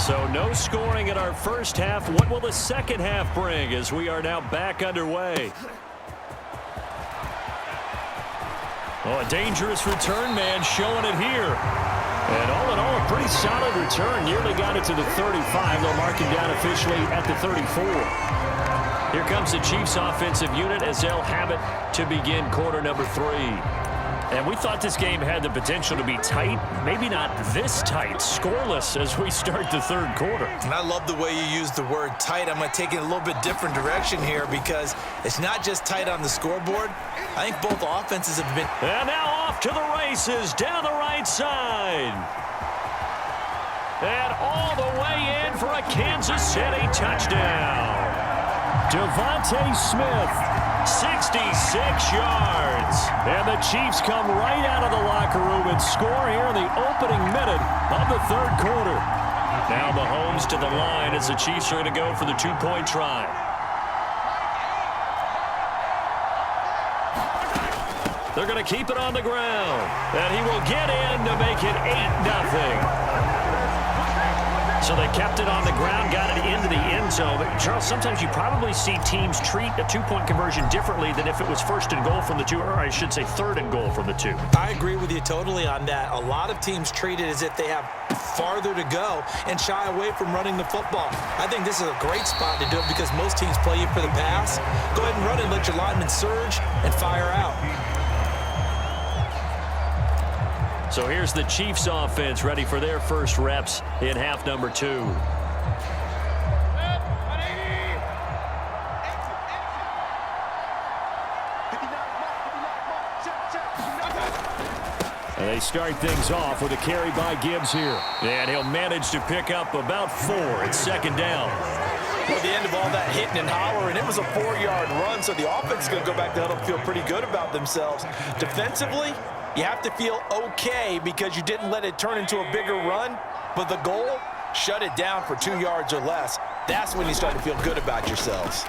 So no scoring in our first half. What will the second half bring as we are now back underway? Oh, a dangerous return man showing it here. And all in all, a pretty solid return. Nearly got it to the 35. They'll mark him down officially at the 34. Here comes the Chiefs offensive unit as they'll have it to begin quarter number 3. And we thought this game had the potential to be tight. Maybe not this tight. Scoreless as we start the third quarter. And I love the way you use the word tight. I'm going to take it a little bit different direction here because it's not just tight on the scoreboard. I think both offenses have been. And now off to the races down the right side. And all the way in for a Kansas City touchdown. Devontae Smith, 66 yards. And the Chiefs come right out of the locker room and score here in the opening minute of the third quarter. Now Mahomes to the line as the Chiefs are going to go for the two-point try. They're going to keep it on the ground. And he will get in to make it 8-0. So they kept it on the ground, got it into the end zone. But Charles, sometimes you probably see teams treat a two-point conversion differently than if it was first and goal from the 2, or I should say third and goal from the 2. I agree with you totally on that. A lot of teams treat it as if they have farther to go and shy away from running the football. I think this is a great spot to do it because most teams play you for the pass. Go ahead and run it, let your linemen surge and fire out. So here's the Chiefs offense ready for their first reps in half number 2. And they start things off with a carry by Gibbs here. And he'll manage to pick up about 4 at second down. Well, the end of all that hitting and hollering, it was a 4-yard run, so the offense is going to go back to huddle, feel pretty good about themselves. Defensively, you have to feel okay because you didn't let it turn into a bigger run, but the goal, shut it down for 2 yards or less. That's when you start to feel good about yourselves.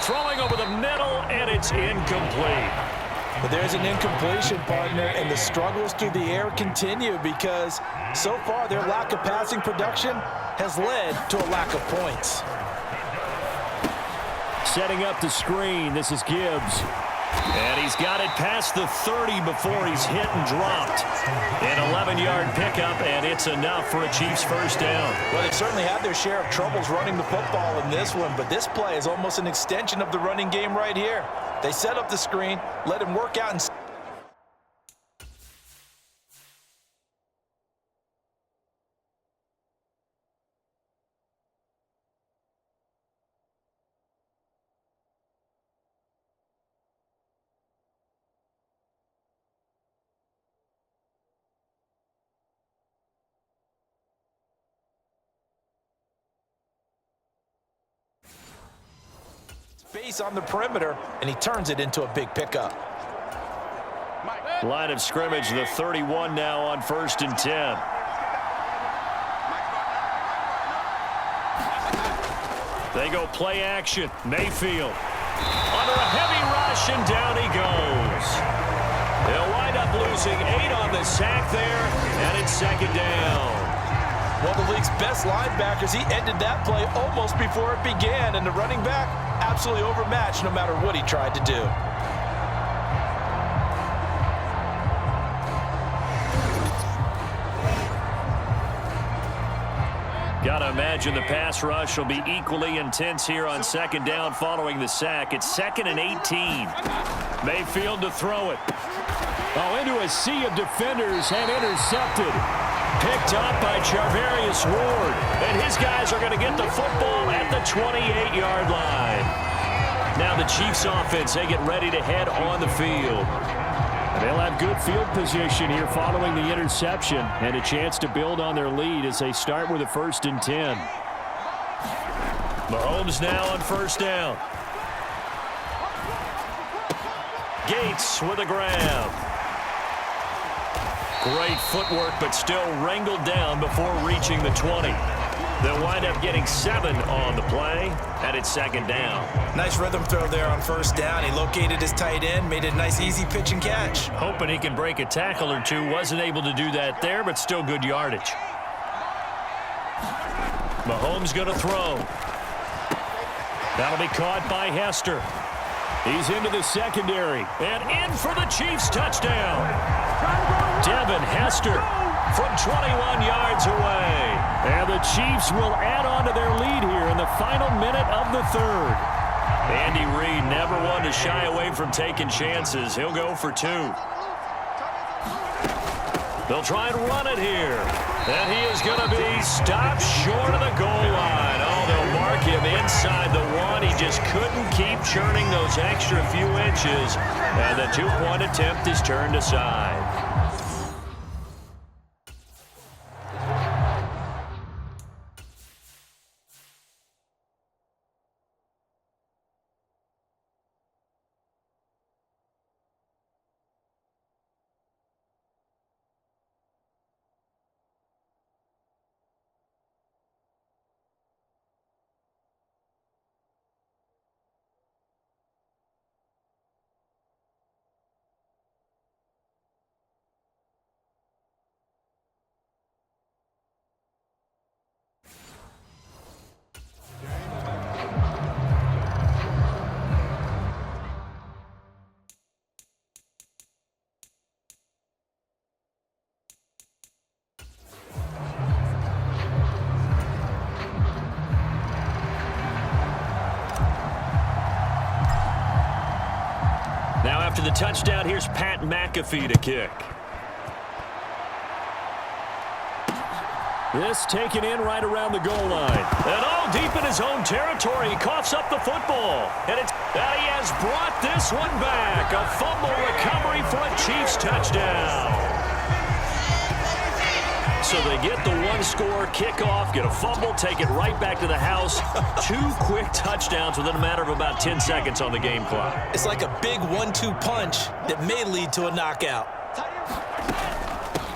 Throwing over the middle, and it's incomplete. But there's an incompletion, partner, and the struggles through the air continue because so far their lack of passing production has led to a lack of points. Setting up the screen, this is Gibbs. And he's got it past the 30 before he's hit and dropped. An 11-yard pickup, and it's enough for a Chiefs first down. Well, they certainly had their share of troubles running the football in this one, but this play is almost an extension of the running game right here. They set up the screen, let him work out and space on the perimeter, and he turns it into a big pickup. Line of scrimmage, the 31 now on 1st and 10. They go play action. Mayfield under a heavy rush, and down he goes. They'll wind up losing 8 on the sack there, and it's second down. One of the league's best linebackers, he ended that play almost before it began, and the running back absolutely overmatched no matter what he tried to do. Got to imagine the pass rush will be equally intense here on second down following the sack. It's 2nd and 18. Mayfield to throw it. Oh, into a sea of defenders and intercepted. Picked up by Charvarius Ward. And his guys are going to get the football at the 28-yard line. Now the Chiefs offense, they get ready to head on the field. They'll have good field position here following the interception and a chance to build on their lead as they start with a 1st and 10. Mahomes now on 1st down. Gates with a grab. Great footwork, but still wrangled down before reaching the 20. They'll wind up getting 7 on the play, and it's second down. Nice rhythm throw there on 1st down. He located his tight end, made a nice easy pitch and catch. Hoping he can break a tackle or two. Wasn't able to do that there, but still good yardage. Mahomes going to throw. That'll be caught by Hester. He's into the secondary. And in for the Chiefs touchdown. Devin Hester from 21 yards away. And the Chiefs will add on to their lead here in the final minute of the third. Andy Reid never one to shy away from taking chances. He'll go for two. They'll try and run it here. And he is going to be stopped short of the goal line. Oh, they'll mark him inside the one. He just couldn't keep churning those extra few inches. And the two-point attempt is turned aside. Now after the touchdown, here's Pat McAfee to kick. This taken in right around the goal line. And all deep in his own territory. He coughs up the football. And he has brought this one back. A fumble recovery for a Chiefs touchdown. So they get the one-score kickoff, get a fumble, take it right back to the house. Two quick touchdowns within a matter of about 10 seconds on the game clock. It's like a big 1-2 punch that may lead to a knockout.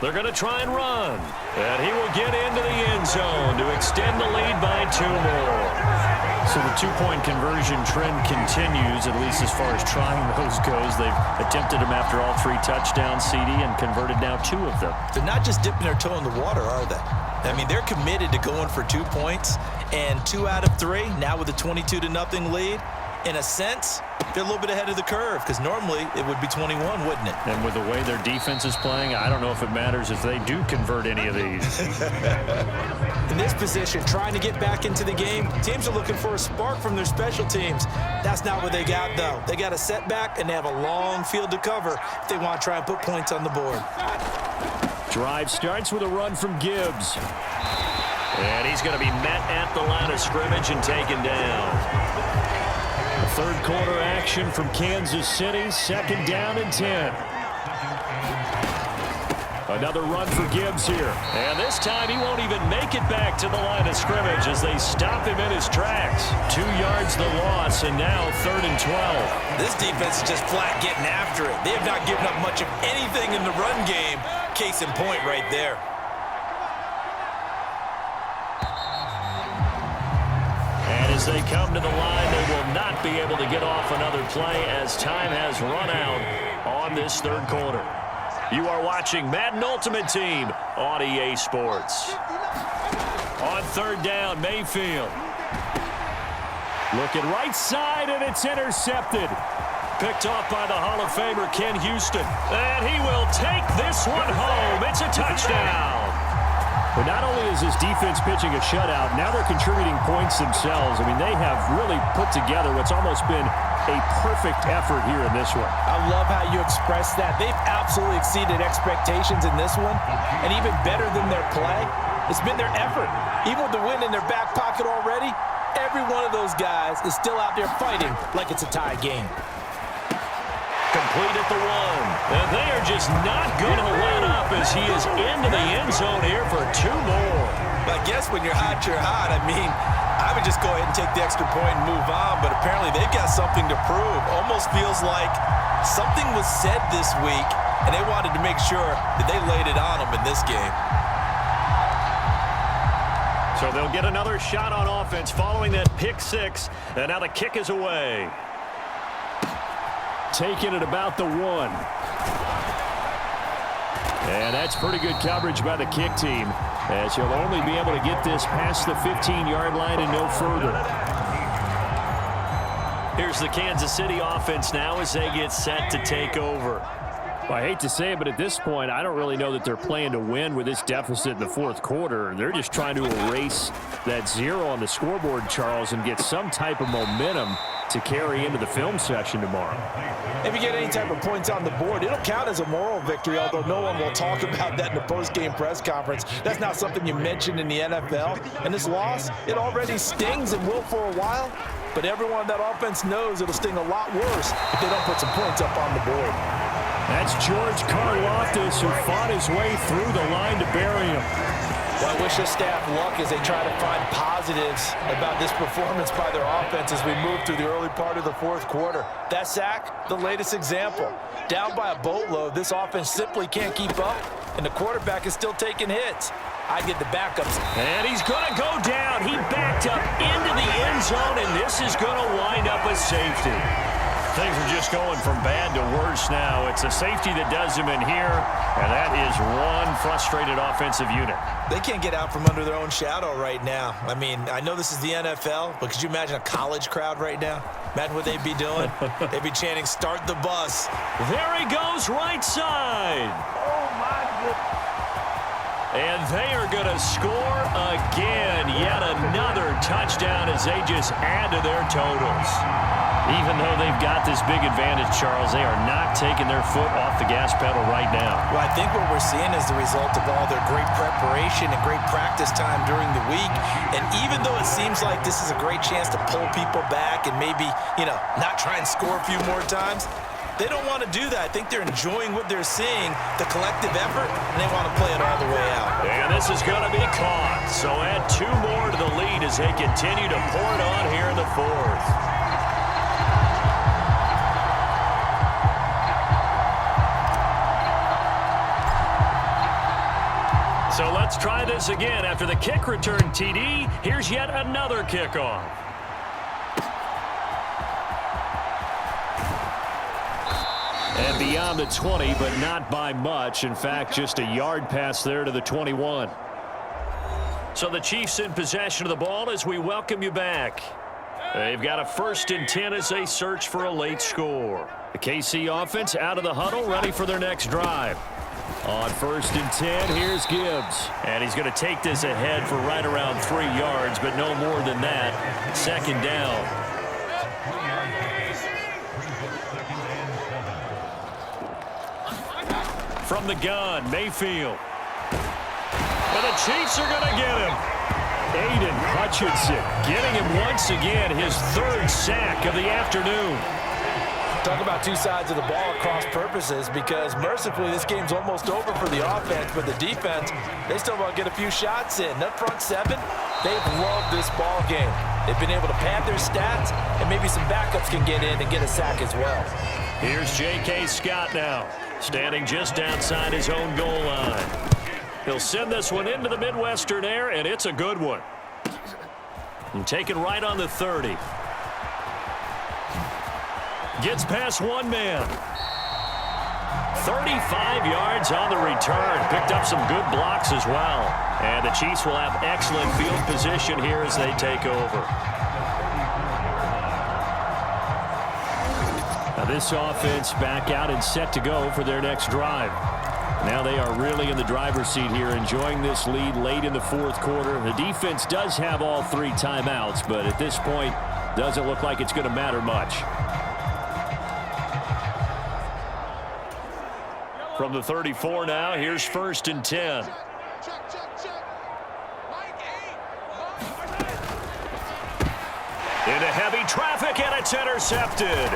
They're going to try and run. And he will get into the end zone to extend the lead by two more. So the two-point conversion trend continues, at least as far as trying those goes. They've attempted them after all three touchdowns, CD, and converted now two of them. They're not just dipping their toe in the water, are they? I mean, they're committed to going for 2 points, and 2 out of 3, now with a 22-0 lead. In a sense, they're a little bit ahead of the curve because normally it would be 21, wouldn't it? And with the way their defense is playing, I don't know if it matters if they do convert any of these. In this position, trying to get back into the game, teams are looking for a spark from their special teams. That's not what they got, though. They got a setback, and they have a long field to cover if they want to try and put points on the board. Drive starts with a run from Gibbs. And he's going to be met at the line of scrimmage and taken down. Third quarter action from Kansas City, 2nd down and 10. Another run for Gibbs here. And this time he won't even make it back to the line of scrimmage as they stop him in his tracks. 2 yards the loss, and now 3rd and 12. This defense is just flat getting after it. They have not given up much of anything in the run game. Case in point right there. As they come to the line, they will not be able to get off another play as time has run out on this third quarter. You are watching Madden Ultimate Team on EA Sports. On 3rd down, Mayfield. Looking right side, and it's intercepted. Picked off by the Hall of Famer Ken Houston. And he will take this one home. It's a touchdown. But not only is his defense pitching a shutout, now they're contributing points themselves. I mean, they have really put together what's almost been a perfect effort here in this one. I love how you express that. They've absolutely exceeded expectations in this one, and even better than their play, it's been their effort. Even with the win in their back pocket already, every one of those guys is still out there fighting like it's a tie game. Complete at the 1. And they are just not going to let up as he is into the end zone here for 2 more. I guess when you're hot, you're hot. I mean, I would just go ahead and take the extra point and move on, but apparently they've got something to prove. Almost feels like something was said this week, and they wanted to make sure that they laid it on them in this game. So they'll get another shot on offense following that pick 6, and now the kick is away. Taken at about the 1. And that's pretty good coverage by the kick team, as he'll only be able to get this past the 15-yard line and no further. Here's the Kansas City offense now as they get set to take over. Well, I hate to say it, but at this point, I don't really know that they're playing to win with this deficit in the fourth quarter. They're just trying to erase that 0 on the scoreboard, Charles, and get some type of momentum to carry into the film session tomorrow. If you get any type of points on the board, it'll count as a moral victory, although no one will talk about that in the post-game press conference. That's not something you mentioned in the NFL. And this loss, it already stings and will for a while, but everyone on that offense knows it'll sting a lot worse if they don't put some points up on the board. That's George Karlaftis, who fought his way through the line to bury him. Well, I wish this staff luck as they try to find positives about this performance by their offense as we move through the early part of the fourth quarter. That sack, the latest example. Down by a boatload, this offense simply can't keep up, and the quarterback is still taking hits. I get the backups. And he's going to go down. He backed up into the end zone, and this is going to wind up a safety. Things are just going from bad to worse now. It's a safety that does him in here, and that is one frustrated offensive unit. They can't get out from under their own shadow right now. I mean, I know this is the NFL, but could you imagine a college crowd right now? Imagine what they'd be doing. They'd be chanting, "Start the bus." There he goes, right side. Oh, my goodness. And they are going to score again. Yet another touchdown as they just add to their totals. Even though they've got this big advantage, Charles, they are not taking their foot off the gas pedal right now. Well, I think what we're seeing is the result of all their great preparation and great practice time during the week. And even though it seems like this is a great chance to pull people back and maybe, not try and score a few more times, they don't want to do that. I think they're enjoying what they're seeing, the collective effort, and they want to play it all the way out. And this is going to be caught. So add 2 more to the lead as they continue to pour it on here in the fourth. So let's try this again. After the kick return TD, here's yet another kickoff. And beyond the 20, but not by much. In fact, just a yard pass there to the 21. So the Chiefs in possession of the ball as we welcome you back. They've got a 1st and 10 as they search for a late score. The KC offense out of the huddle, ready for their next drive. On 1st and 10, here's Gibbs. And he's going to take this ahead for right around 3 yards, but no more than that. 2nd down. From the gun, Mayfield. But the Chiefs are going to get him. Aiden Hutchinson getting him once again, his 3rd sack of the afternoon. Talk about 2 sides of the ball across purposes, because mercifully this game's almost over for the offense, but the defense, they still want to get a few shots in. That front 7, they've loved this ball game. They've been able to pad their stats, and maybe some backups can get in and get a sack as well. Here's J.K. Scott now, standing just outside his own goal line. He'll send this one into the Midwestern air, and it's a good one. And taken right on the 30. Gets past one man. 35 yards on the return. Picked up some good blocks as well. And the Chiefs will have excellent field position here as they take over. Now this offense back out and set to go for their next drive. Now they are really in the driver's seat here, enjoying this lead late in the fourth quarter. The defense does have all 3 timeouts, but at this point, doesn't look like it's going to matter much. From the 34 now, here's 1st and 10. Into heavy traffic, and it's intercepted.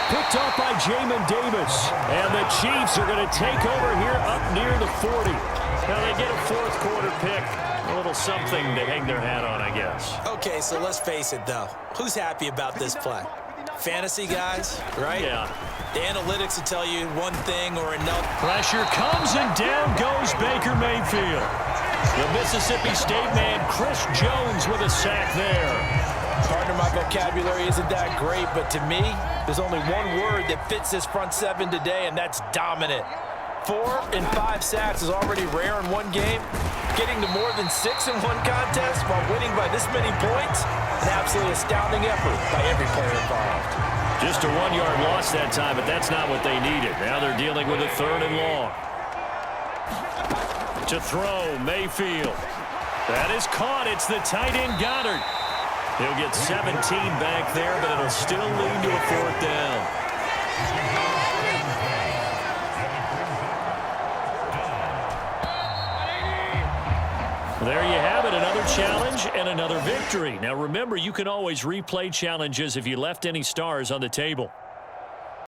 Picked up by Jamin Davis. And the Chiefs are going to take over here up near the 40. Now they get a fourth quarter pick. A little something to hang their hat on, I guess. Okay, so let's face it, though. Who's happy about this play? Fantasy guys, right? Yeah. The analytics will tell you one thing or another. Pressure comes, and down goes Baker Mayfield. The Mississippi State man, Chris Jones, with a sack there. Partner, my vocabulary isn't that great, but to me, there's only one word that fits this front 7 today, and that's dominant. 4 and 5 sacks is already rare in one game. Getting to more than 6 in one contest while winning by this many points, an absolutely astounding effort by every player involved. Just a 1-yard loss that time, but that's not what they needed. Now they're dealing with a 3rd and long. To throw, Mayfield. That is caught. It's the tight end, Goddard. He'll get 17 back there, but it'll still lead to a 4th down. There you have it, another challenge and another victory. Now remember, you can always replay challenges if you left any stars on the table.